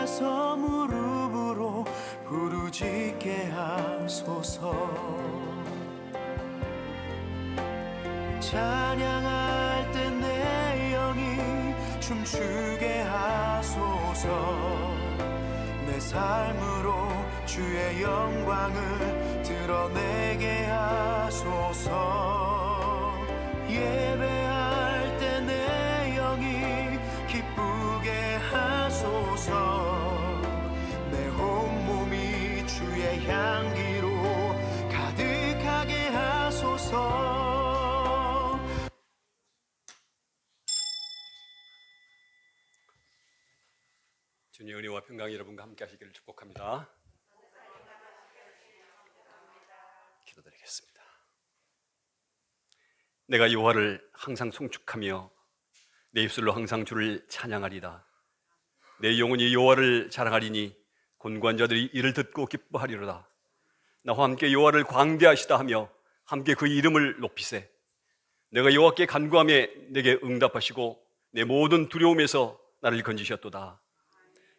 가서 무릎으로 부르짖게 하소서. 찬양할 때 내 영이 춤추게 하소서. 내 삶으로 주의 영광을 드러내게 하소서. 예배할 때 내 영이 기쁘게 하소서. 내 온몸이 주의 향기로 가득하게 하소서. 주님의 은혜와 평강이 여러분과 함께 하시기를 축복합니다. 기도드리겠습니다. 내가 여호와를 항상 송축하며 내 입술로 항상 주를 찬양하리다. 내 영혼이 여호와를 자랑하리니 곤고한 자들이 이를 듣고 기뻐하리로다. 나와 함께 여호와를 광대하시다 하며 함께 그 이름을 높이세. 내가 여호와께 간구하며 내게 응답하시고 내 모든 두려움에서 나를 건지셨도다.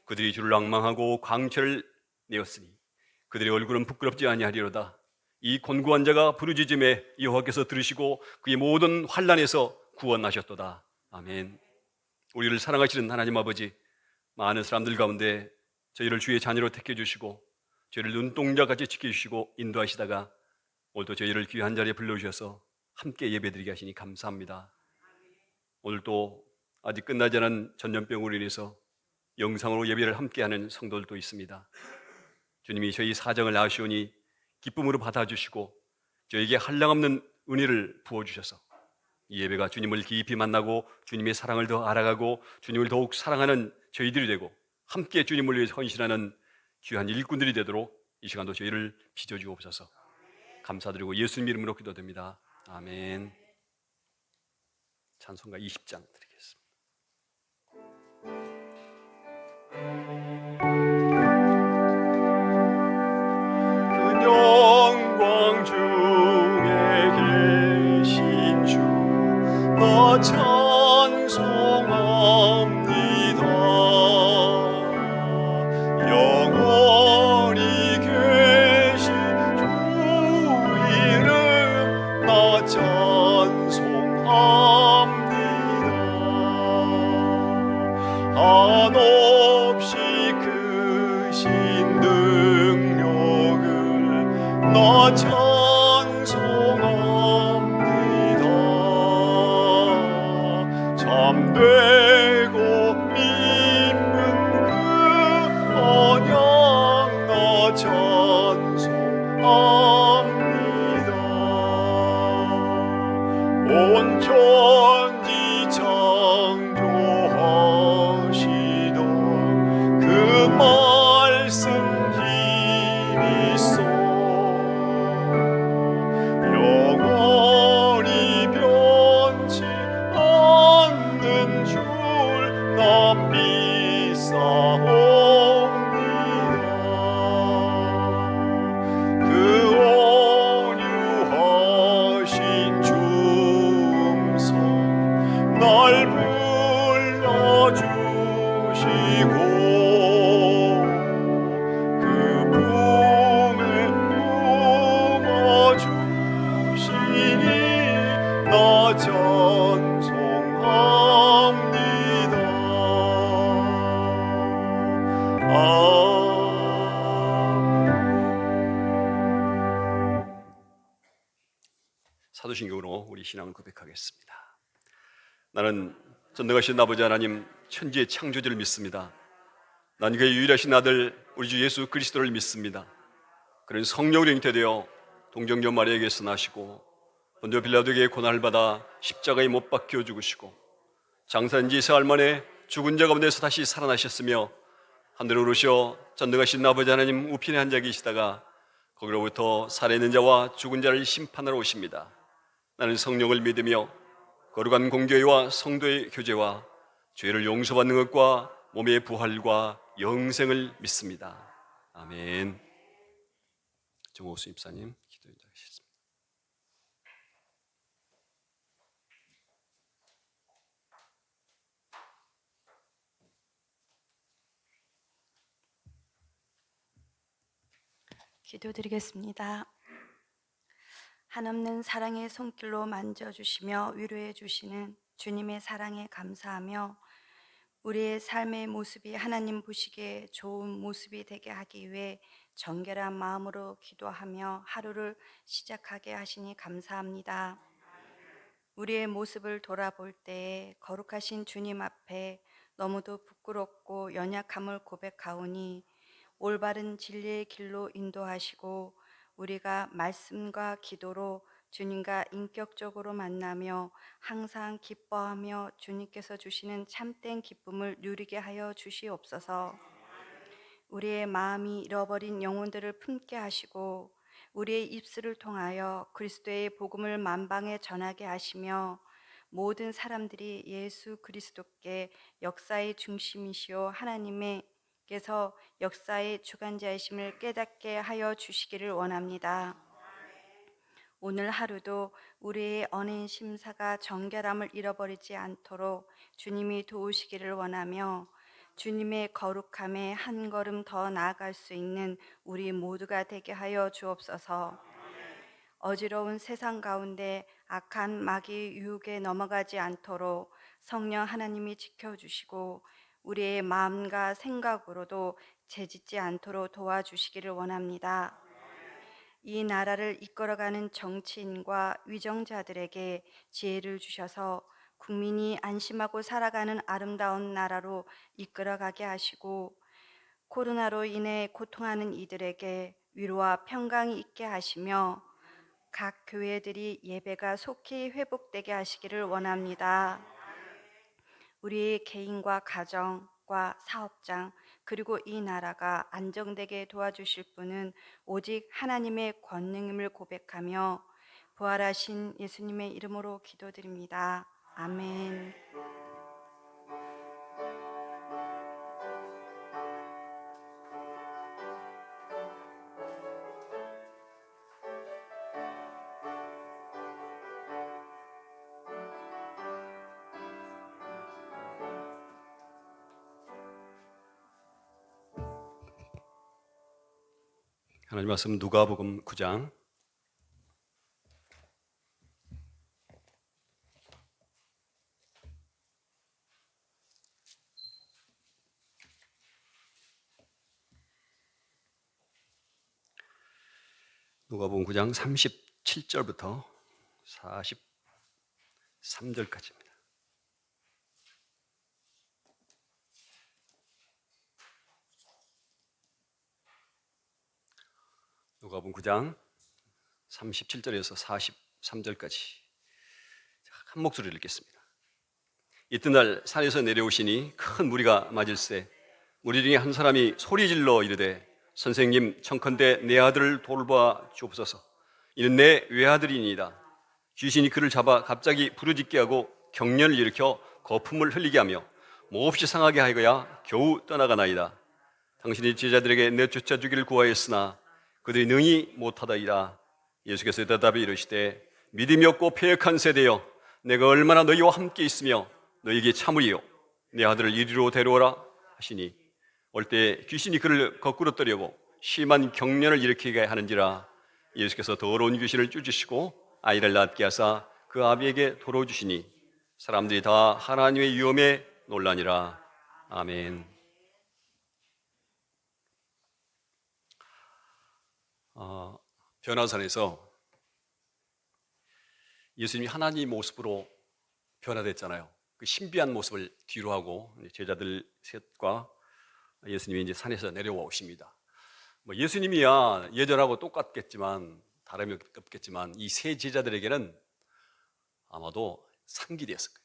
그들이 주를 앙망하고 광채를 내었으니 그들의 얼굴은 부끄럽지 아니하리로다. 이 곤고한 자가 부르짖음에 여호와께서 들으시고 그의 모든 환난에서 구원하셨도다. 아멘. 우리를 사랑하시는 하나님 아버지, 많은 사람들 가운데 저희를 주의 자녀로 택해 주시고 저희를 눈동자같이 지켜주시고 인도하시다가 오늘도 저희를 귀한 자리에 불러주셔서 함께 예배드리게 하시니 감사합니다. 오늘도 아직 끝나지 않은 전염병으로 인해서 영상으로 예배를 함께하는 성도들도 있습니다. 주님이 저희 사정을 아시오니 기쁨으로 받아주시고 저에게 한량없는 은혜를 부어주셔서 이 예배가 주님을 깊이 만나고 주님의 사랑을 더 알아가고 주님을 더욱 사랑하는 저희들이 되고 함께 주님을 위해서 헌신하는 귀한 일꾼들이 되도록 이 시간도 저희를 빚어주옵소서. 감사드리고 예수님 이름으로 기도드립니다. 아멘. 찬송가 20장 드리겠습니다. 영광 중에 계신 주 나 찬송합니다. 영원히 계신 주 이름 나 찬송합니다. 한없이 크신 능력을 나 찬송합니다. 참되고 믿는 그 언약 나 찬송합니다. 온 천지 창조하시던 그 말씀 힘 있어 영원히 변치 않는 줄 나 믿사옵니다. 그 온유하신 중성 날 불러주시고 그 품에 품어주시니 나 찬송합니다. 사도신경으로 우리 신앙을 고백하겠습니다. 나는 전능하신 아버지 하나님 천지의 창조주를 믿습니다. 난 그의 유일하신 아들 우리 주 예수 그리스도를 믿습니다. 그는 성령으로 잉태되어 동정녀 마리아에게서 나시고 본디오 빌라도에게 고난을 받아 십자가에 못 박혀 죽으시고 장사한 지 사흘 만에 죽은 자 가운데서 다시 살아나셨으며 하늘에 오르셔 전능하신 아버지 하나님 우편에 앉아 계시다가 거기로부터 살아있는 자와 죽은 자를 심판하러 오십니다. 나는 성령을 믿으며 거룩한 공교회와 성도의 교제와 죄를 용서받는 것과 몸의 부활과 영생을 믿습니다. 아멘. 정호수 입사님 기도 인도하시겠습니다. 기도드리겠습니다. 한없는 사랑의 손길로 만져주시며 위로해 주시는 주님의 사랑에 감사하며 우리의 삶의 모습이 하나님 보시기에 좋은 모습이 되게 하기 위해 정결한 마음으로 기도하며 하루를 시작하게 하시니 감사합니다. 우리의 모습을 돌아볼 때에 거룩하신 주님 앞에 너무도 부끄럽고 연약함을 고백하오니 올바른 진리의 길로 인도하시고 우리가 말씀과 기도로 주님과 인격적으로 만나며 항상 기뻐하며 주님께서 주시는 참된 기쁨을 누리게 하여 주시옵소서. 우리의 마음이 잃어버린 영혼들을 품게 하시고 우리의 입술을 통하여 그리스도의 복음을 만방에 전하게 하시며 모든 사람들이 예수 그리스도께 역사의 중심이시오 하나님께서 역사의 주관자이심을 깨닫게 하여 주시기를 원합니다. 오늘 하루도 우리의 언행 심사가 정결함을 잃어버리지 않도록 주님이 도우시기를 원하며 주님의 거룩함에 한 걸음 더 나아갈 수 있는 우리 모두가 되게 하여 주옵소서. 어지러운 세상 가운데 악한 마귀 유혹에 넘어가지 않도록 성령 하나님이 지켜주시고 우리의 마음과 생각으로도 재짓지 않도록 도와주시기를 원합니다. 이 나라를 이끌어가는 정치인과 위정자들에게 지혜를 주셔서 국민이 안심하고 살아가는 아름다운 나라로 이끌어가게 하시고 코로나로 인해 고통하는 이들에게 위로와 평강이 있게 하시며 각 교회들이 예배가 속히 회복되게 하시기를 원합니다. 우리의 개인과 가정과 사업장 그리고 이 나라가 안정되게 도와주실 분은 오직 하나님의 권능임을 고백하며 부활하신 예수님의 이름으로 기도드립니다. 아멘. 하나님 말씀 누가복음 9장 누가복음 9장 37절부터 43절까지입니다. 누가복음 9장 37절에서 43절까지 한 목소리를 읽겠습니다. 이튿날 산에서 내려오시니 큰 무리가 맞을세 무리 중에 한 사람이 소리질러 이르되 선생님 청컨대 내 아들을 돌봐 주옵소서. 이는 내 외아들이니이다. 귀신이 그를 잡아 갑자기 부르짖게 하고 경련을 일으켜 거품을 흘리게 하며 몹시 상하게 하여야 겨우 떠나가나이다. 당신이 제자들에게 내쫓아 주기를 구하였으나 그들이 능히 못하다이다. 예수께서 대답에 이르시되 믿음이 없고 패역한 세대여 내가 얼마나 너희와 함께 있으며 너희에게 참으리요 내 아들을 이리로 데려오라 하시니 올 때 귀신이 그를 거꾸로 떠려고 심한 경련을 일으키게 하는지라. 예수께서 더러운 귀신을 쫓으시고 아이를 낳게 하사 그 아비에게 돌아주시니 사람들이 다 하나님의 위엄에 놀라니라. 아멘. 변화산에서 예수님이 하나님 모습으로 변화됐잖아요. 그 신비한 모습을 뒤로 하고 제자들 셋과 예수님이 이제 산에서 내려와 오십니다. 뭐 예수님이야 예전하고 똑같겠지만 다름이 없겠지만 이 세 제자들에게는 아마도 상기되었을 거예요.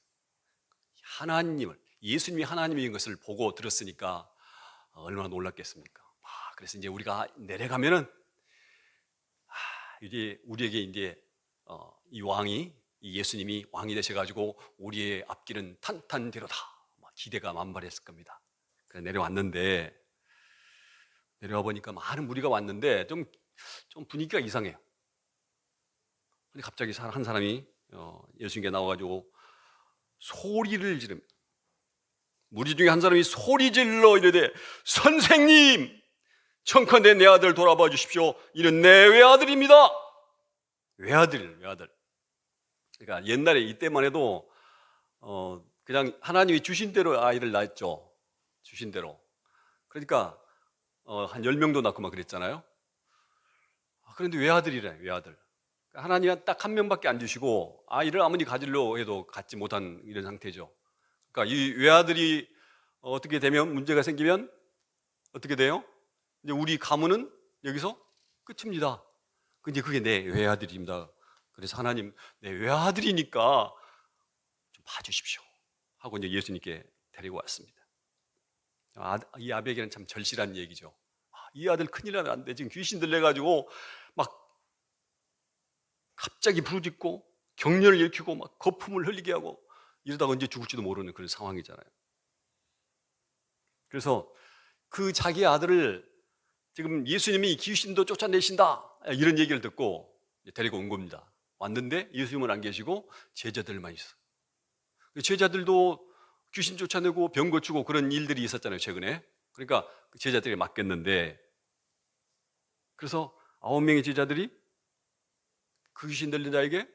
하나님을 예수님이 하나님인 것을 보고 들었으니까 얼마나 놀랐겠습니까? 그래서 이제 우리가 내려가면은 이제 우리에게 이제 이 왕이 이 예수님이 왕이 되셔가지고 우리의 앞길은 탄탄대로다 기대가 만발했을 겁니다. 그래서 내려왔는데 내려와 보니까 많은 무리가 왔는데 좀 분위기가 이상해요. 근데 갑자기 한 사람이 예수님께 나와가지고 소리를 지릅니다. 무리 중에 한 사람이 소리 질러 이르되 선생님 청컨대 내 아들 돌아봐 주십시오. 이는 내 외아들입니다. 외아들. 그러니까 옛날에 이때만 해도 그냥 하나님이 주신 대로 아이를 낳았죠. 주신 대로. 그러니까 한 10명도 낳고 막 그랬잖아요. 그런데 외아들이래, 외아들. 하나님은 딱 한 명밖에 안 주시고 아이를 아무리 가지려 해도 갖지 못한 이런 상태죠. 그러니까 이 외아들이 어떻게 되면, 문제가 생기면 어떻게 돼요? 이제 우리 가문은 여기서 끝입니다. 근데 그게 내 외아들입니다. 그래서 하나님, 내 외아들이니까 좀 봐주십시오 하고 이제 예수님께 데리고 왔습니다. 이 아베에게는 참 절실한 얘기죠. 이 아들 큰일 나면 안 돼. 지금 귀신 들려가지고 막 갑자기 부르짖고 격려를 일으키고 막 거품을 흘리게 하고 이러다가 언제 죽을지도 모르는 그런 상황이잖아요. 그래서 그 자기 아들을 지금 예수님이 귀신도 쫓아내신다 이런 얘기를 듣고 데리고 온 겁니다. 왔는데 예수님은 안 계시고 제자들만 있어. 제자들도 귀신 쫓아내고 병 고치고 그런 일들이 있었잖아요, 최근에. 그러니까 제자들이 맡겼는데, 그래서 9명의 제자들이 그 귀신 들린 자에게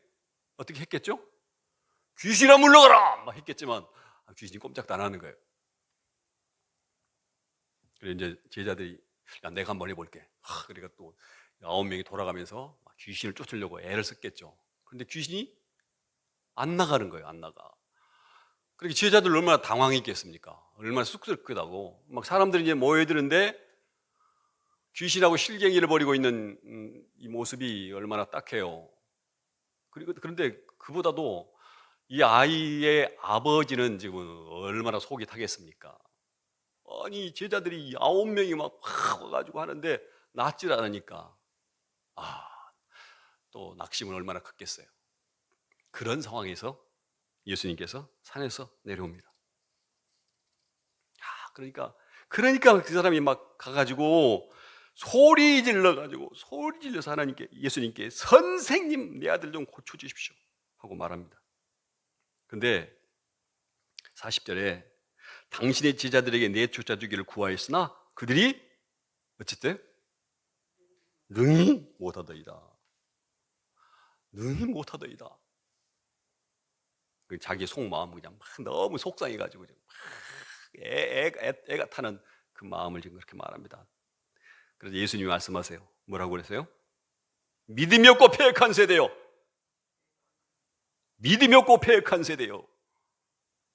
어떻게 했겠죠? 귀신아 물러가라! 막 했겠지만 귀신이 꼼짝도 안 하는 거예요. 그래서 이제 제자들이 야, 내가 한번 해볼게. 그러니까 또 9명이 돌아가면서 귀신을 쫓으려고 애를 썼겠죠. 그런데 귀신이 안 나가는 거예요, 안 나가. 그렇게 제자들 얼마나 당황했겠습니까? 얼마나 쑥스럽기도 막 사람들이 이제 모여드는데 귀신하고 실갱이를 벌이고 있는 이 모습이 얼마나 딱해요. 그런데 그보다도 이 아이의 아버지는 지금 얼마나 속이 타겠습니까? 아니 제자들이 9명이 막 와가지고 하는데 낫질 않으니까 또 낙심은 얼마나 컸겠어요. 그런 상황에서 예수님께서 산에서 내려옵니다. 그러니까 그 사람이 막 가가지고 소리 질러서 하나님께, 예수님께 선생님 내 아들 좀 고쳐주십시오 하고 말합니다. 근데 40절에 당신의 제자들에게 내쫓아주기를 구하였으나 그들이 어쨌든 능히 못하더이다. 자기 속마음 그냥 막 너무 속상해가지고 애가 타는 그 마음을 지금 그렇게 말합니다. 그래서 예수님이 말씀하세요. 뭐라고 그러세요? 믿음이 없고 패역한 세대요.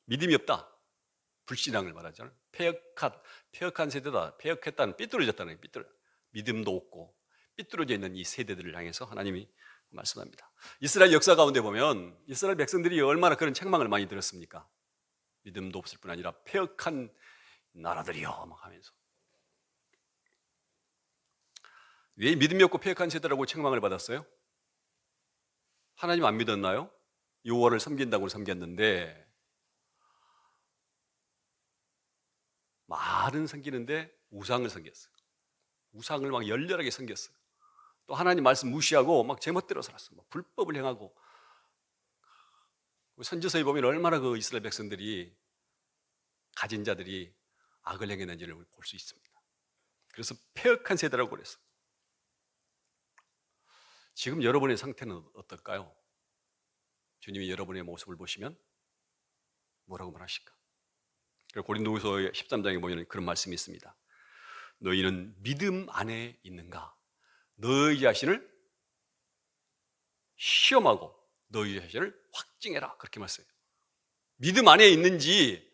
믿음이 없다. 불신앙을 말하잖아요. 패역한 세대다. 패역했다는 삐뚤어졌다는 거예요. 믿음도 없고 삐뚤어져 있는 이 세대들을 향해서 하나님이 말씀합니다. 이스라엘 역사 가운데 보면 이스라엘 백성들이 얼마나 그런 책망을 많이 들었습니까? 믿음도 없을 뿐 아니라 패역한 나라들이요 막 하면서. 왜 믿음이 없고 패역한 세대라고 책망을 받았어요? 하나님 안 믿었나요? 여호와를 섬긴다고 섬겼는데, 말은 섬기는데 우상을 섬겼어요. 우상을 막 열렬하게 섬겼어요. 또 하나님 말씀 무시하고 막 제멋대로 살았어요. 막 불법을 행하고. 선지서에 보면 얼마나 그 이스라엘 백성들이, 가진 자들이 악을 행했는지를 볼 수 있습니다. 그래서 패역한 세대라고 그랬어요. 지금 여러분의 상태는 어떨까요? 주님이 여러분의 모습을 보시면 뭐라고 말하실까? 고린도후서 13장에 보면 그런 말씀이 있습니다. 너희는 믿음 안에 있는가? 너희 자신을 시험하고 너희 자신을 확증해라. 그렇게 말씀해요. 믿음 안에 있는지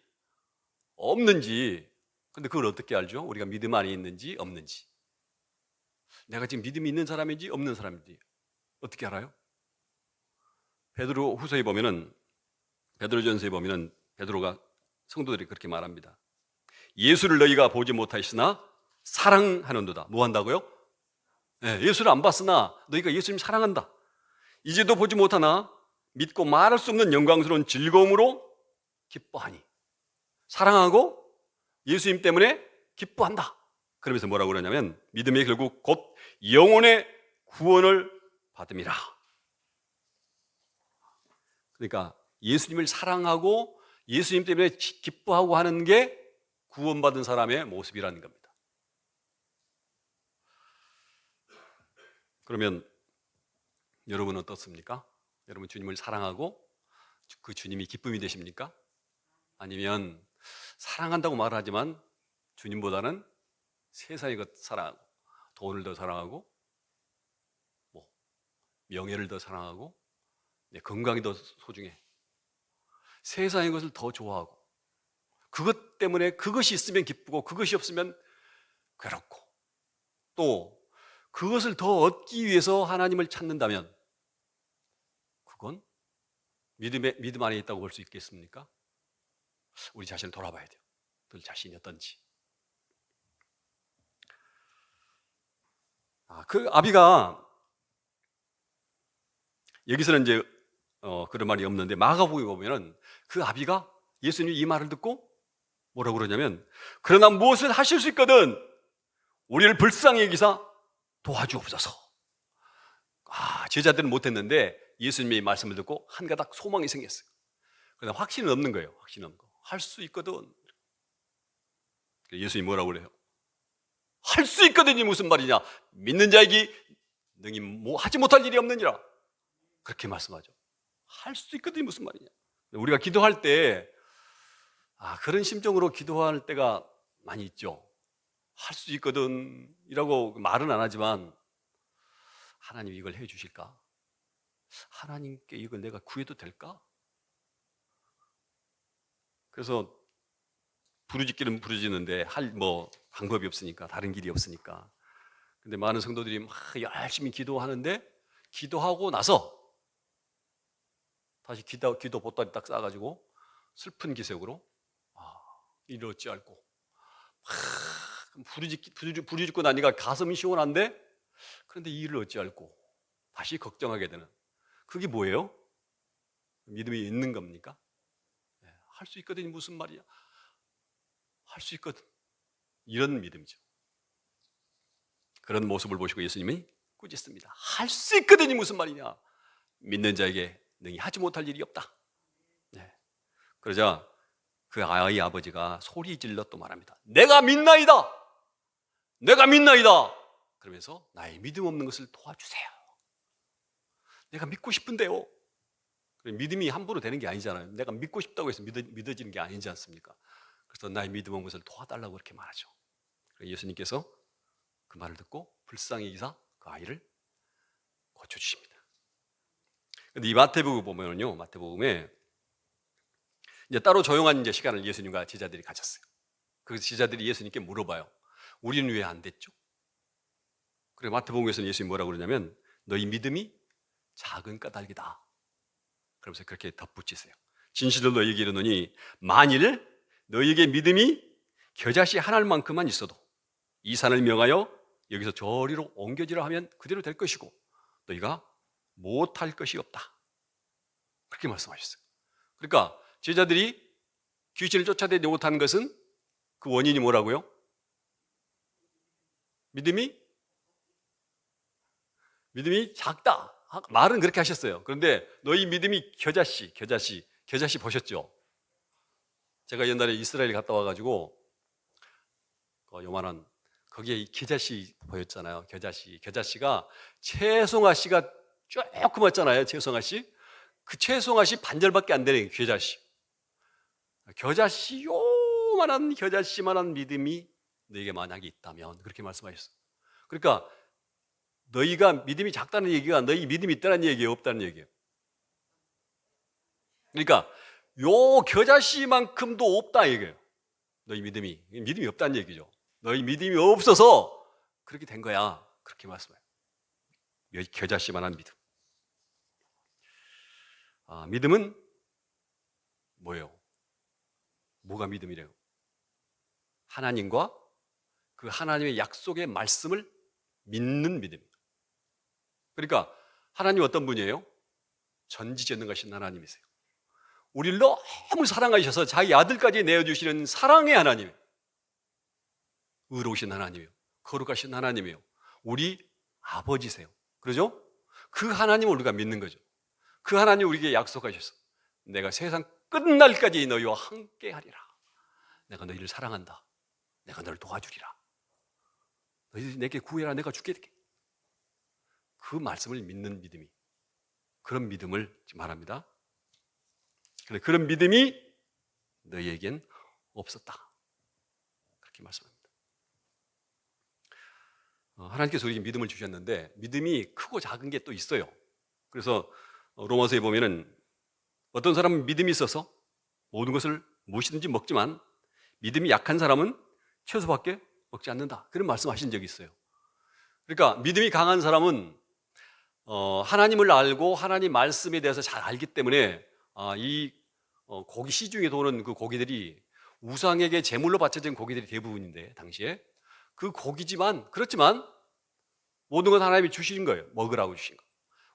없는지. 근데 그걸 어떻게 알죠? 우리가 믿음 안에 있는지 없는지. 내가 지금 믿음이 있는 사람인지 없는 사람인지 어떻게 알아요? 베드로후서에 보면은, 베드로전서에 보면은 베드로가 성도들이 그렇게 말합니다. 예수를 너희가 보지 못하시나 사랑하는도다. 뭐 한다고요? 네, 예수를 안 봤으나 너희가 예수님 사랑한다. 이제도 보지 못하나 믿고 말할 수 없는 영광스러운 즐거움으로 기뻐하니. 사랑하고 예수님 때문에 기뻐한다. 그러면서 뭐라고 그러냐면 믿음의 결국 곧 영혼의 구원을 받음이라. 그러니까 예수님을 사랑하고 예수님 때문에 기뻐하고 하는 게 구원받은 사람의 모습이라는 겁니다. 그러면 여러분은 어떻습니까? 여러분 주님을 사랑하고 그 주님이 기쁨이 되십니까? 아니면 사랑한다고 말하지만 주님보다는 세상의 것 사랑하고 돈을 더 사랑하고 뭐 명예를 더 사랑하고 내 건강이 더 소중해. 세상의 것을 더 좋아하고 그것 때문에 그것이 있으면 기쁘고 그것이 없으면 괴롭고 또 그것을 더 얻기 위해서 하나님을 찾는다면 그건 믿음 안에 있다고 볼 수 있겠습니까? 우리 자신을 돌아봐야 돼요. 그 자신이 어떤지. 그 아비가 여기서는 이제 그런 말이 없는데 마가복음에 보면은 그 아비가 예수님이 이 말을 듣고 뭐라고 그러냐면 그러나 무엇을 하실 수 있거든 우리를 불쌍히 여기사 도와주옵소서. 제자들은 못했는데 예수님의 말씀을 듣고 한 가닥 소망이 생겼어요. 그러나 확신은 없는 거예요. 확신은 없는 거. 할 수 있거든. 예수님이 뭐라고 그래요? 할 수 있거든이 무슨 말이냐? 믿는 자에게 능히 뭐 하지 못할 일이 없느니라. 그렇게 말씀하죠. 할 수 있거든이 무슨 말이냐? 우리가 기도할 때 그런 심정으로 기도할 때가 많이 있죠. 할 수 있거든 이라고 말은 안 하지만 하나님 이걸 해 주실까? 하나님께 이걸 내가 구해도 될까? 그래서 부르짖기는 부르짖는데 할 방법이 없으니까 다른 길이 없으니까. 근데 많은 성도들이 막 열심히 기도하는데 기도하고 나서 다시 기도 보따리 딱 싸가지고 슬픈 기색으로 이를 어찌할꼬 부르짖고 나니까 가슴이 시원한데 그런데 이 일을 어찌할꼬 다시 걱정하게 되는 그게 뭐예요? 믿음이 있는 겁니까? 할 수 있거든요 무슨 말이야? 할 수 있거든 이런 믿음이죠. 그런 모습을 보시고 예수님이 꾸짖습니다. 할 수 있거든요 무슨 말이냐? 믿는 자에게 능히 하지 못할 일이 없다. 그러자 그 아이 아버지가 소리 질러 또 말합니다. 내가 믿나이다. 내가 믿나이다. 그러면서 나의 믿음 없는 것을 도와주세요. 내가 믿고 싶은데요. 믿음이 함부로 되는 게 아니잖아요. 내가 믿고 싶다고 해서 믿어지는 게 아니지 않습니까? 그래서 나의 믿음 없는 것을 도와달라고 그렇게 말하죠. 예수님께서 그 말을 듣고 불쌍히 여기사 그 아이를 고쳐주십니다. 근데 이 마태복음 보면요, 마태복음에 이제 따로 조용한 이제 시간을 예수님과 제자들이 가졌어요. 그 제자들이 예수님께 물어봐요. 우리는 왜 안 됐죠? 그래 마태복음에서는 예수님이 뭐라고 그러냐면 너희 믿음이 작은 까닭이다. 그러면서 그렇게 덧붙이세요. 진실로 너희에게 이르노니 만일 너희에게 믿음이 겨자씨 하나만큼만 있어도 이 산을 명하여 여기서 저리로 옮겨지라 하면 그대로 될 것이고 너희가 못할 것이 없다. 그렇게 말씀하셨어요. 그러니까 제자들이 귀신을 쫓아내지 못한 것은 그 원인이 뭐라고요? 믿음이 작다. 말은 그렇게 하셨어요. 그런데 너희 믿음이 겨자씨 보셨죠? 제가 옛날에 이스라엘 갔다 와가지고 요만한 거기에 겨자씨 보였잖아요. 겨자씨가 채송아씨가 조그맣잖아요. 채송아씨. 그 채송아씨 반절밖에 안 되는 겨자씨. 요만한 겨자씨만한 믿음이 너에게 만약에 있다면 그렇게 말씀하셨어요. 그러니까 너희가 믿음이 작다는 얘기가 너희 믿음이 있다는 얘기예요, 없다는 얘기예요. 그러니까 요 겨자씨만큼도 없다 얘기예요. 너희 믿음이 없다는 얘기죠. 너희 믿음이 없어서 그렇게 된 거야. 그렇게 말씀해요. 겨자씨만한 믿음. 믿음은 뭐예요? 뭐가 믿음이래요? 하나님과 그 하나님의 약속의 말씀을 믿는 믿음이에요. 그러니까 하나님 어떤 분이에요? 전지전능하신 하나님이세요. 우리를 너무 사랑하셔서 자기 아들까지 내어주시는 사랑의 하나님이에요. 의로우신 하나님이에요. 거룩하신 하나님이에요. 우리 아버지세요. 그러죠? 그 하나님을 우리가 믿는 거죠. 그 하나님 우리에게 약속하셔서 내가 세상 끝날까지 너희와 함께 하리라. 내가 너희를 사랑한다. 내가 너를 도와주리라. 너희 내게 구해라. 내가 줄게. 그 말씀을 믿는 믿음이, 그런 믿음을 지금 말합니다. 그런 믿음이 너희에겐 없었다. 그렇게 말씀합니다. 하나님께서 우리에게 믿음을 주셨는데 믿음이 크고 작은 게 또 있어요. 그래서 로마서에 보면은 어떤 사람은 믿음이 있어서 모든 것을 무엇이든지 먹지만 믿음이 약한 사람은 채소밖에 먹지 않는다. 그런 말씀하신 적이 있어요. 그러니까 믿음이 강한 사람은 하나님을 알고 하나님 말씀에 대해서 잘 알기 때문에 이 고기 시중에 도는 그 고기들이 우상에게 제물로 바쳐진 고기들이 대부분인데 당시에 그 고기지만 그렇지만 모든 건 하나님이 주신 거예요. 먹으라고 주신 거.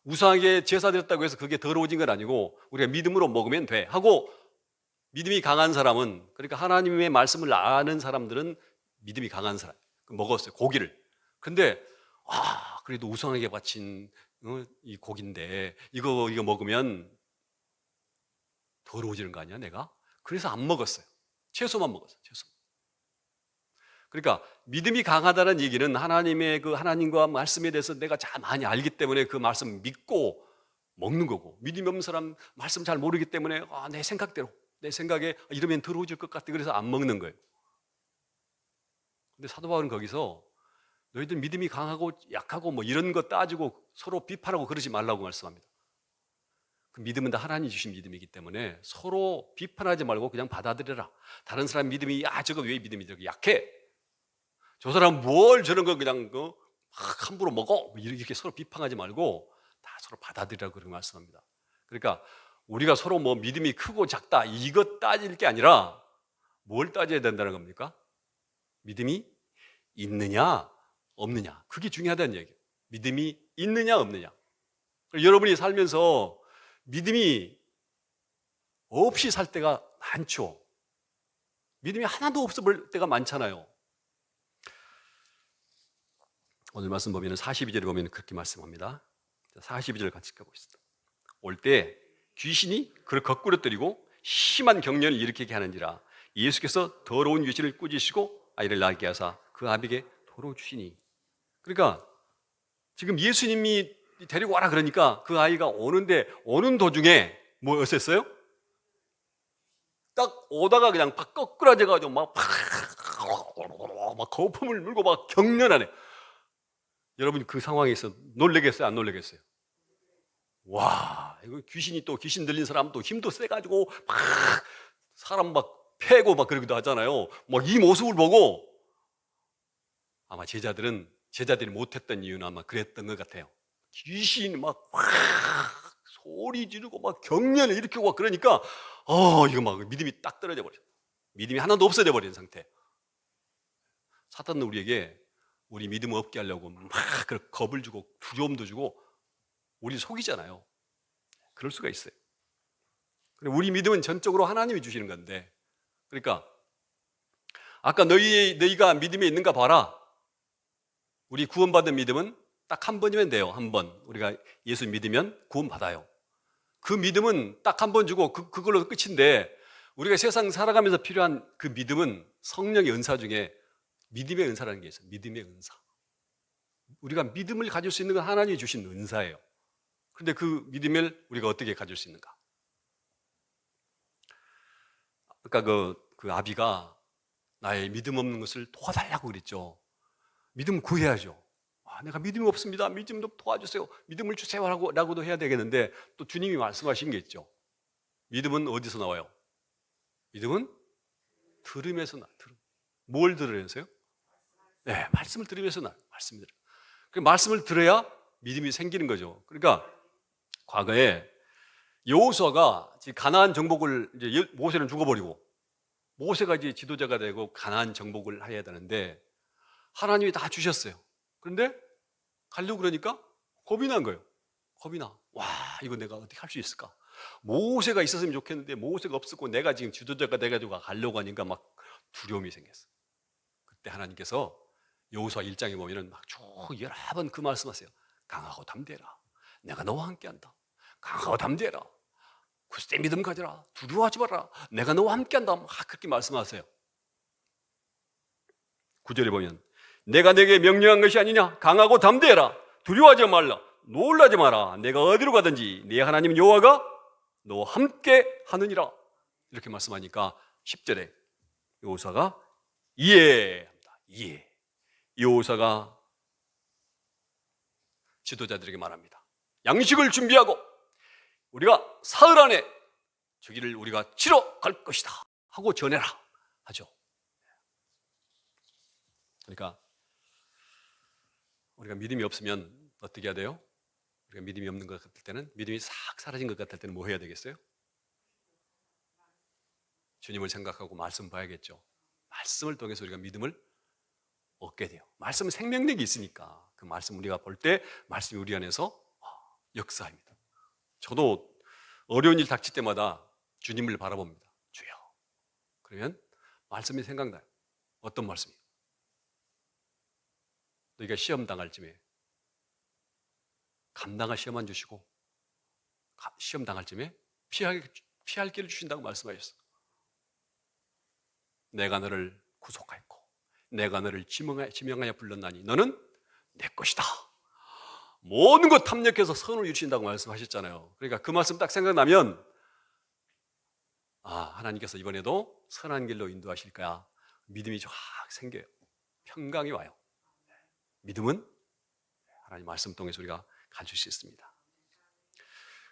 우상에게 제사 드렸다고 해서 그게 더러워진 건 아니고 우리가 믿음으로 먹으면 돼 하고, 믿음이 강한 사람은, 그러니까 하나님의 말씀을 아는 사람들은 믿음이 강한 사람 먹었어요, 고기를. 근데 그래도 우상에게 바친 이 고기인데 이거 먹으면 더러워지는 거 아니야 내가? 그래서 안 먹었어요. 채소만 먹었어요. 채소. 그러니까 믿음이 강하다는 얘기는 하나님의 그 하나님과 말씀에 대해서 내가 잘 많이 알기 때문에 그 말씀 믿고 먹는 거고, 믿음이 없는 사람 말씀 잘 모르기 때문에 내 생각대로, 내 생각에 이러면 더러워질 것 같아 그래서 안 먹는 거예요. 근데 사도 바울은 거기서 너희들 믿음이 강하고 약하고 뭐 이런 거 따지고 서로 비판하고 그러지 말라고 말씀합니다. 그 믿음은 다 하나님이 주신 믿음이기 때문에 서로 비판하지 말고 그냥 받아들여라. 다른 사람 믿음이 저거 왜 믿음이 저렇게 약해? 저 사람 뭘 저런 거 그냥 함부로 먹어? 이렇게 서로 비판하지 말고 다 서로 받아들이라고 그렇게 말씀합니다. 그러니까 우리가 서로 뭐 믿음이 크고 작다 이것 따질 게 아니라 뭘 따져야 된다는 겁니까? 믿음이 있느냐 없느냐, 그게 중요하다는 얘기예요. 믿음이 있느냐 없느냐. 여러분이 살면서 믿음이 없이 살 때가 많죠. 믿음이 하나도 없어 볼 때가 많잖아요. 오늘 말씀 보면 42절에 보면 그렇게 말씀합니다. 42절 같이 가보겠습니다. 올 때 귀신이 그를 거꾸로 때리고 심한 경련을 일으키게 하는지라 예수께서 더러운 귀신을 꾸짖으시고 아이를 낳게 하사 그 아비에게 도로 주시니. 그러니까 지금 예수님이 데리고 와라 그러니까 그 아이가 오는 도중에 뭐 어땠어요? 딱 오다가 그냥 막 거꾸라져가지고 막 거품을 물고 막 경련하네. 여러분 그 상황에서 놀라겠어요? 안 놀라겠어요? 와, 이거 귀신이 또 귀신 들린 사람 또 힘도 세가지고 막 사람 막 패고 막 그러기도 하잖아요. 막 이 모습을 보고 아마 제자들이 못했던 이유는 아마 그랬던 것 같아요. 귀신이 막 소리 지르고 막 경련을 일으키고 막 그러니까 이거 막 믿음이 딱 떨어져 버렸어요. 믿음이 하나도 없어져 버린 상태. 사탄은 우리에게 우리 믿음 없게 하려고 막 겁을 주고 두려움도 주고 우리 속이잖아요. 그럴 수가 있어요. 우리 믿음은 전적으로 하나님이 주시는 건데, 그러니까 아까 너희가 믿음에 있는가 봐라. 우리 구원받은 믿음은 딱 한 번이면 돼요. 한 번. 우리가 예수 믿으면 구원받아요. 그 믿음은 딱 한 번 주고 그걸로 끝인데, 우리가 세상 살아가면서 필요한 그 믿음은 성령의 은사 중에 믿음의 은사라는 게 있어요. 믿음의 은사. 우리가 믿음을 가질 수 있는 건 하나님이 주신 은사예요. 그런데 그 믿음을 우리가 어떻게 가질 수 있는가? 아까 그 아비가 나의 믿음 없는 것을 도와달라고 그랬죠. 믿음 구해야죠. 내가 믿음이 없습니다. 믿음 좀 도와주세요. 믿음을 주세요 라고도 해야 되겠는데, 또 주님이 말씀하신 게 있죠. 믿음은 어디서 나와요? 믿음은 들음에서 나요. 뭘 들으면서요? 네, 말씀을 들으면서 나요. 말씀을 들어야 믿음이 생기는 거죠. 그러니까 과거에 여호수아가 가나안 정복을 이제 모세는 죽어버리고 모세가 이제 지도자가 되고 가나안 정복을 해야 되는데 하나님이 다 주셨어요. 그런데 가려고 그러니까 겁이 난 거예요. 겁이 나. 와, 이거 내가 어떻게 할 수 있을까? 모세가 있었으면 좋겠는데 모세가 없었고 내가 지금 지도자가 돼가지고 가려고 하니까 막 두려움이 생겼어. 그때 하나님께서 여호수아 1장에 보면은 막 쭉 여러 번 그 말씀하세요. 강하고 담대해라. 내가 너와 함께한다. 강하고 담대해라. 굳세 믿음 가져라. 두려워하지 마라. 내가 너와 함께한다. 막 그렇게 말씀하세요. 9절에 보면 내가 내게 명령한 것이 아니냐. 강하고 담대해라. 두려워하지 말라. 놀라지 마라. 내가 어디로 가든지 네 하나님 여호와가 너와 함께 하느니라. 이렇게 말씀하니까 10절에 여호사가 이해합니다. 이해. 여호사가 지도자들에게 말합니다. 양식을 준비하고 우리가 사흘 안에 저기를 우리가 치러 갈 것이다 하고 전해라 하죠. 그러니까 우리가 믿음이 없으면 어떻게 해야 돼요? 우리가 믿음이 없는 것 같을 때는, 믿음이 싹 사라진 것 같을 때는 뭐 해야 되겠어요? 주님을 생각하고 말씀 봐야겠죠. 말씀을 통해서 우리가 믿음을 얻게 돼요. 말씀은 생명력이 있으니까 그 말씀 우리가 볼 때 말씀이 우리 안에서 역사합니다. 저도 어려운 일 닥칠 때마다 주님을 바라봅니다. 주여. 그러면 말씀이 생각나요. 어떤 말씀이요? 너희가 시험 당할 쯤에 감당할 시험만 주시고 시험 당할 쯤에 피할 길을 주신다고 말씀하셨어요. 내가 너를 구속하였고 내가 너를 지명하여 불렀나니 너는 내 것이다. 모든 것 탐욕해서 선을 이루신다고 말씀하셨잖아요. 그러니까 그 말씀 딱 생각나면 하나님께서 이번에도 선한 길로 인도하실 거야. 믿음이 쫙 생겨요. 평강이 와요. 믿음은 하나님 말씀 통해서 우리가 가질 수 있습니다.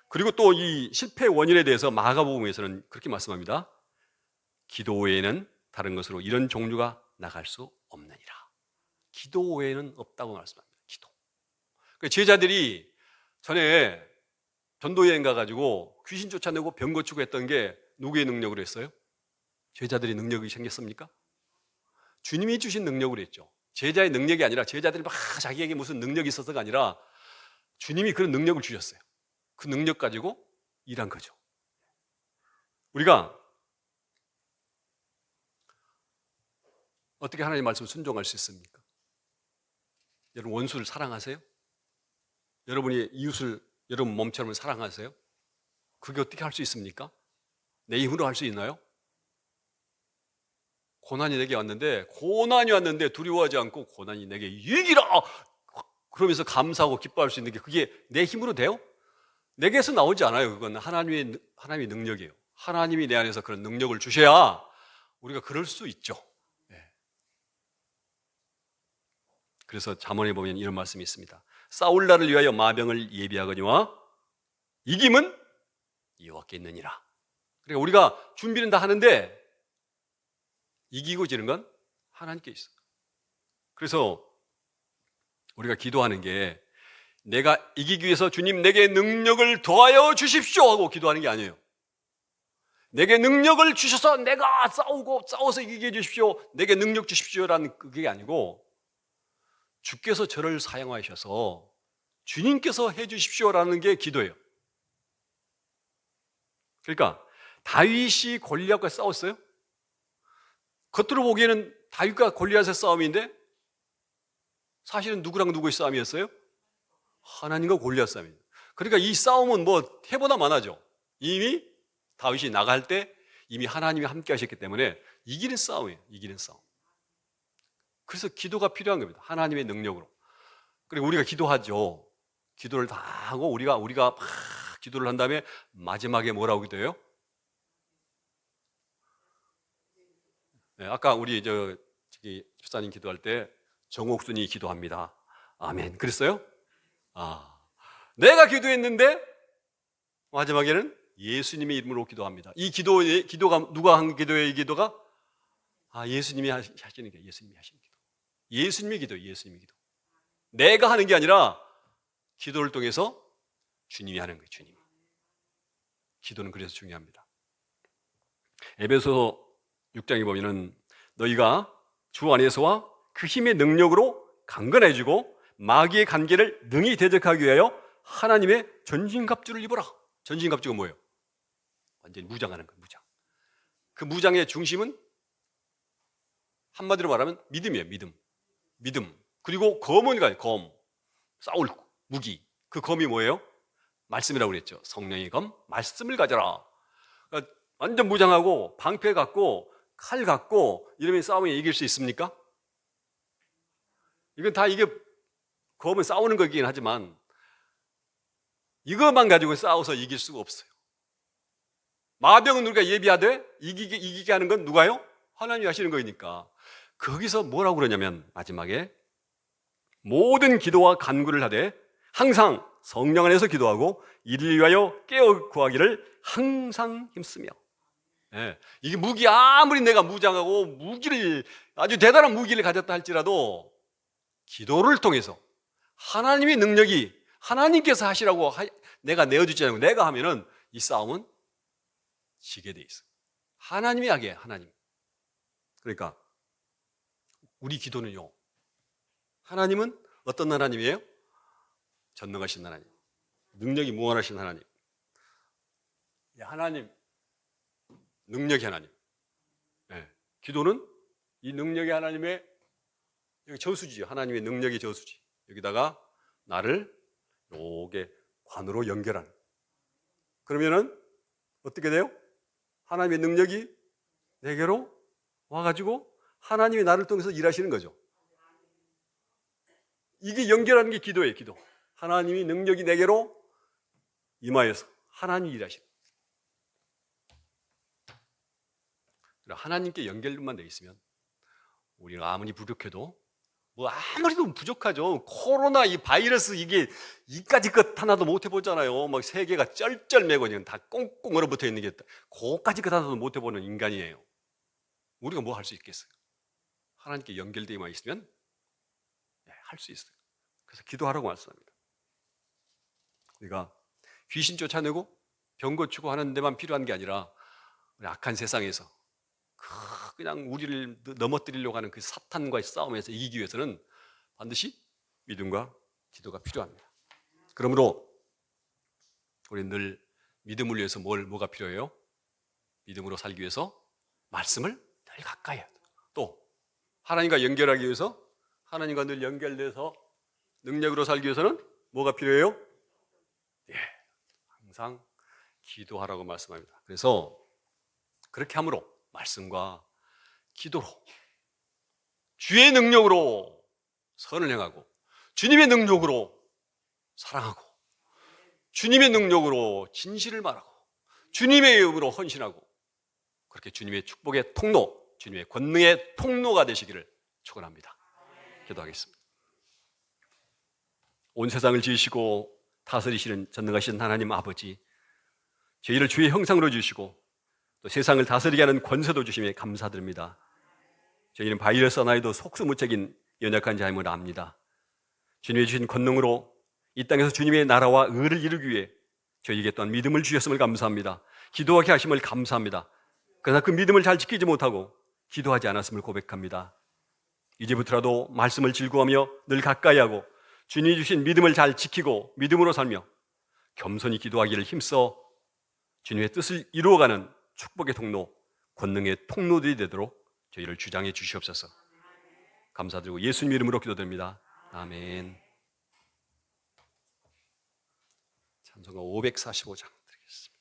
그리고 또 이 실패의 원인에 대해서 마가복음에서는 그렇게 말씀합니다. 기도 외에는 다른 것으로 이런 종류가 나갈 수 없느니라. 기도 외에는 없다고 말씀합니다. 기도. 제자들이 전에 전도여행 가가지고 귀신 쫓아내고 병 고치고 했던 게 누구의 능력으로 했어요? 제자들이 능력이 생겼습니까? 주님이 주신 능력으로 했죠. 제자의 능력이 아니라 제자들이 막 자기에게 무슨 능력이 있어서가 아니라 주님이 그런 능력을 주셨어요. 그 능력 가지고 일한 거죠. 우리가 어떻게 하나님의 말씀을 순종할 수 있습니까? 여러분 원수를 사랑하세요? 여러분이 이웃을 여러분 몸처럼 사랑하세요? 그게 어떻게 할 수 있습니까? 내 힘으로 할 수 있나요? 고난이 내게 왔는데 두려워하지 않고 고난이 내게 유익이라 그러면서 감사하고 기뻐할 수 있는 게 그게 내 힘으로 돼요? 내게서 나오지 않아요. 그건 하나님의 능력이에요. 하나님이 내 안에서 그런 능력을 주셔야 우리가 그럴 수 있죠. 그래서 잠언에 보면 이런 말씀이 있습니다. 싸울 날을 위하여 마병을 예비하거니와 이김은 여호와께 있느니라. 그러니까 우리가 준비는 다 하는데 이기고 지는 건 하나님께 있어요. 그래서 우리가 기도하는 게 내가 이기기 위해서 주님 내게 능력을 더하여 주십시오 하고 기도하는 게 아니에요. 내게 능력을 주셔서 내가 싸워서 이기게 해주십시오. 내게 능력 주십시오라는 그게 아니고 주께서 저를 사용하셔서 주님께서 해주십시오라는 게 기도예요. 그러니까 다윗이 골리앗과 싸웠어요? 겉으로 보기에는 다윗과 골리앗의 싸움인데 사실은 누구랑 누구의 싸움이었어요? 하나님과 골리앗 싸움이에요. 그러니까 이 싸움은 뭐 해보다 많아죠. 이미 다윗이 나갈 때 이미 하나님이 함께 하셨기 때문에 이기는 싸움이에요. 이기는 싸움. 그래서 기도가 필요한 겁니다. 하나님의 능력으로. 그리고 우리가 기도하죠. 기도를 다 하고 우리가 막 기도를 한 다음에 마지막에 뭐라고 기도해요? 네, 아까 우리 집사님 기도할 때 정옥순이 기도합니다. 아멘. 그랬어요? 내가 기도했는데 마지막에는 예수님의 이름으로 기도합니다. 이 기도가 누가 한 기도예요? 이 기도가 예수님이 하시는 게 예수님이 하시는 기도. 예수님의 기도, 예수님의 기도. 내가 하는 게 아니라 기도를 통해서 주님이 하는 거예요. 주님이. 기도는 그래서 중요합니다. 에베소 6장에 보면은 너희가 주 안에서와 그 힘의 능력으로 강건해지고 마귀의 관계를 능히 대적하기 위하여 하나님의 전신갑주를 입어라. 전신갑주가 뭐예요? 완전히 무장하는 거예요. 무장. 그 무장의 중심은 한마디로 말하면 믿음이에요. 믿음. 그리고 검은 거예요. 검. 싸울 무기. 그 검이 뭐예요? 말씀이라고 그랬죠. 성령의 검, 말씀을 가져라. 그러니까 완전 무장하고 방패 갖고 칼 갖고 이러면 싸움에 이길 수 있습니까? 이건 다 이게 검은 싸우는 거긴 하지만 이것만 가지고 싸워서 이길 수가 없어요. 마병은 우리가 예비하되 이기게 하는 건 누가요? 하나님이 하시는 거니까. 거기서 뭐라고 그러냐면 마지막에 모든 기도와 간구를 하되 항상 성령 안에서 기도하고 이를 위하여 깨어 구하기를 항상 힘쓰며. 예, 이게 무기 아무리 내가 무장하고 무기를 아주 대단한 무기를 가졌다 할지라도 기도를 통해서 하나님의 능력이 하나님께서 하시라고 내가 내어주지 않고 내가 하면은 이 싸움은 지게 돼 있어요. 하나님이 하게 하나님. 그러니까 우리 기도는요, 하나님은 어떤 하나님이에요? 전능하신 하나님, 능력이 무한하신 하나님. 하나님, 능력의 하나님. 네. 기도는 이 능력의 하나님의 여기 저수지죠. 하나님의 능력의 저수지. 여기다가 나를 요게 관으로 연결하는. 그러면은 어떻게 돼요? 하나님의 능력이 내게로 와가지고 하나님이 나를 통해서 일하시는 거죠. 이게 연결하는 게 기도예요. 기도. 하나님이 능력이 내게로 임하여서 하나님이 일하시는. 하나님께 연결만 돼 있으면 우리가 아무리 부족해도 뭐 아무리도 부족하죠. 코로나 이 바이러스 이게 이까지 것 하나도 못 해보잖아요. 막 세계가 쩔쩔매고 지금 다 꽁꽁 얼어붙어 있는 게 그까지 것 하나도 못 해보는 인간이에요. 우리가 뭐 할 수 있겠어요? 하나님께 연결되어만 있으면 할 수 있어요. 그래서 기도하라고 말씀합니다. 우리가 귀신 쫓아내고 병 고치고 하는 데만 필요한 게 아니라 우리 악한 세상에서 그냥 우리를 넘어뜨리려고 하는 그 사탄과의 싸움에서 이기기 위해서는 반드시 믿음과 기도가 필요합니다. 그러므로 우리는 늘 믿음을 위해서 뭐가 필요해요? 믿음으로 살기 위해서 말씀을 늘 가까이 해야 돼요. 또 하나님과 연결하기 위해서 하나님과 늘 연결돼서 능력으로 살기 위해서는 뭐가 필요해요? 항상 기도하라고 말씀합니다. 그래서 그렇게 함으로 말씀과 기도로 주의 능력으로 선을 행하고 주님의 능력으로 사랑하고 주님의 능력으로 진실을 말하고 주님의 이름으로 헌신하고 그렇게 주님의 축복의 통로, 주님의 권능의 통로가 되시기를 축원합니다. 기도하겠습니다. 온 세상을 지으시고 다스리시는 전능하신 하나님 아버지, 저희를 주의 형상으로 주시고 또 세상을 다스리게 하는 권세도 주심에 감사드립니다. 저희는 바이러스 하나에도 속수무책인 연약한 자임을 압니다. 주님이 주신 권능으로 이 땅에서 주님의 나라와 의를 이루기 위해 저희에게 또한 믿음을 주셨음을 감사합니다. 기도하게 하심을 감사합니다. 그러나 그 믿음을 잘 지키지 못하고 기도하지 않았음을 고백합니다. 이제부터라도 말씀을 즐거워하며 늘 가까이 하고 주님이 주신 믿음을 잘 지키고 믿음으로 살며 겸손히 기도하기를 힘써 주님의 뜻을 이루어가는 축복의 통로, 권능의 통로들이 되도록 저희를 주장해 주시옵소서. 감사드리고 예수님 이름으로 기도드립니다. 아멘. 찬송가 545장 드리겠습니다.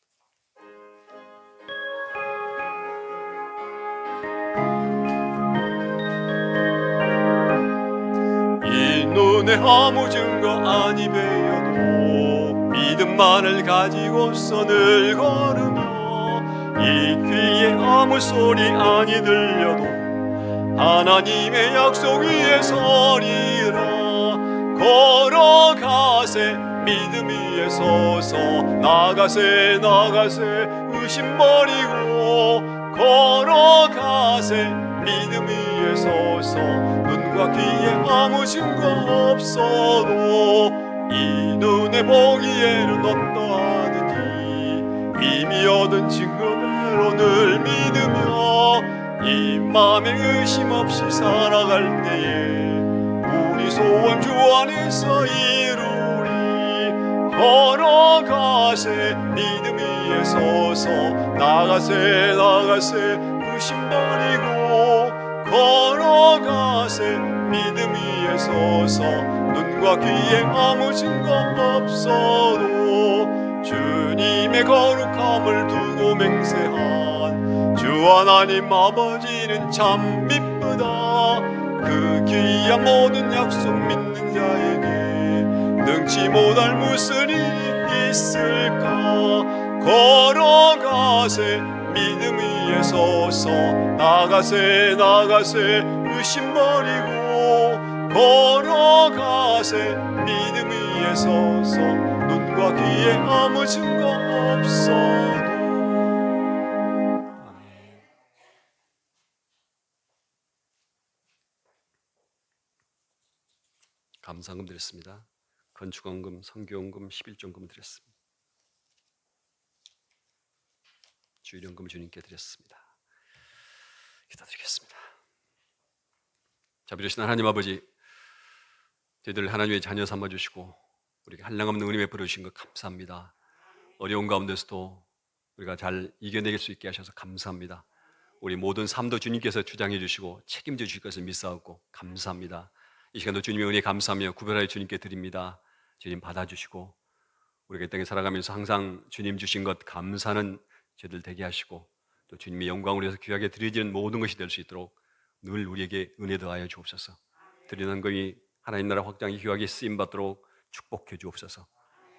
이 눈에 아무 증거 아니 배어도 믿음만을 가지고서 늘 걸으며 이 귀에 아무 소리 아니 들려도 하나님의 약속 위에 서리라. 걸어가세 믿음 위에 서서 나가세 의심 버리고 걸어가세 믿음 위에 서서 눈과 귀에 아무 증거 없어도 이 눈에 보기에는 어떠하든지 이미 얻은 증거대로 늘 믿으며 이 맘에 의심 없이 살아갈 때에 우리 소원 주 안에서 이루리. 걸어가세 믿음 위에 서서 나가세 의심 버리고 걸어가세 믿음 위에 서서 눈과 귀에 아무 증거 없어도 주님의 거룩함을 두고 맹세한 주 하나님 아버지는 참 미쁘다. 그 귀한 모든 약속 믿는 자에게 능치 못할 무슨 일이 있을까? 걸어가세 믿음 위에 서서 나가세 나가세 의심 버리고 걸어가세 믿음 위에 서서 눈과 귀에 아무 증거 없어도. 감사금 드렸습니다. 건축원금, 선교원금, 11조금 드렸습니다. 주일연금 주님께 드렸습니다. 기도드리겠습니다. 자비로우신 하나님 아버지, 저희들 하나님의 자녀 삼아주시고 우리가 한량없는 은혜 베풀어 주신 것 감사합니다. 어려운 가운데서도 우리가 잘 이겨내길 수 있게 하셔서 감사합니다. 우리 모든 삶도 주님께서 주장해 주시고 책임져 주실 것을 믿사옵고 감사합니다. 이 시간도 주님의 은혜 감사하며 구별하여 주님께 드립니다. 주님 받아주시고 우리가 이 땅에 살아가면서 항상 주님 주신 것 감사는 저희들 되게 하시고 또 주님의 영광을 위해서 귀하게 드려지는 모든 것이 될 수 있도록 늘 우리에게 은혜 더하여 주옵소서. 드리는 것이 하나님 나라 확장이 귀하게 쓰임받도록 축복해 주옵소서.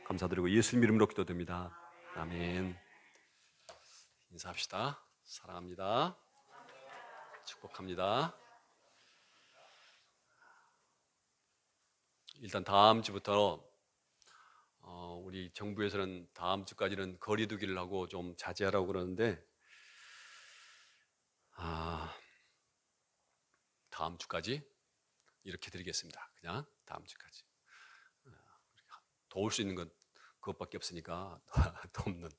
감사드리고 예수님 이름으로 기도드립니다. 아멘. 인사합시다. 사랑합니다. 축복합니다. 일단 다음 주부터 우리 정부에서는 다음 주까지는 거리 두기를 하고 좀 자제하라고 그러는데 다음 주까지 이렇게 드리겠습니다. 그냥 다음 주까지. 도울 수 있는 건 그것밖에 없으니까 돕는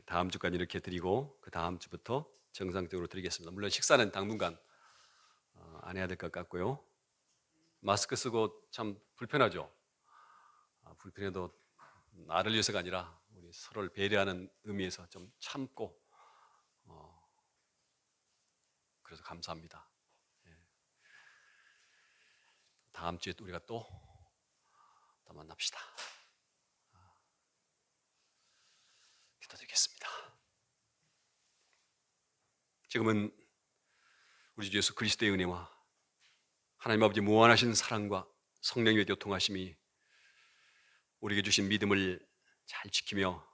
다음 주까지 이렇게 드리고 그 다음 주부터 정상적으로 드리겠습니다. 물론 식사는 당분간 안 해야 될 것 같고요. 마스크 쓰고 참 불편하죠. 불편해도 나를 위해서가 아니라 우리 서로를 배려하는 의미에서 좀 참고 그래서 감사합니다. 다음 주에 또 우리가 또 만납시다. 기도드리겠습니다. 지금은 우리 주 예수 그리스도의 은혜와 하나님 아버지 무한하신 사랑과 성령의 교통하심이 우리에게 주신 믿음을 잘 지키며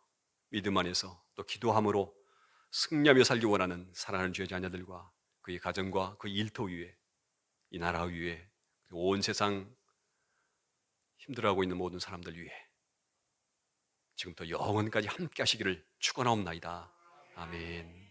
믿음 안에서 또 기도함으로 승리하며 살기 원하는 사랑하는 주의 자녀들과 그의 가정과 그 일터 위에 이 나라 위에 온 세상 힘들어하고 있는 모든 사람들 위해 지금부터 영원까지 함께 하시기를 축원하옵나이다. 아멘.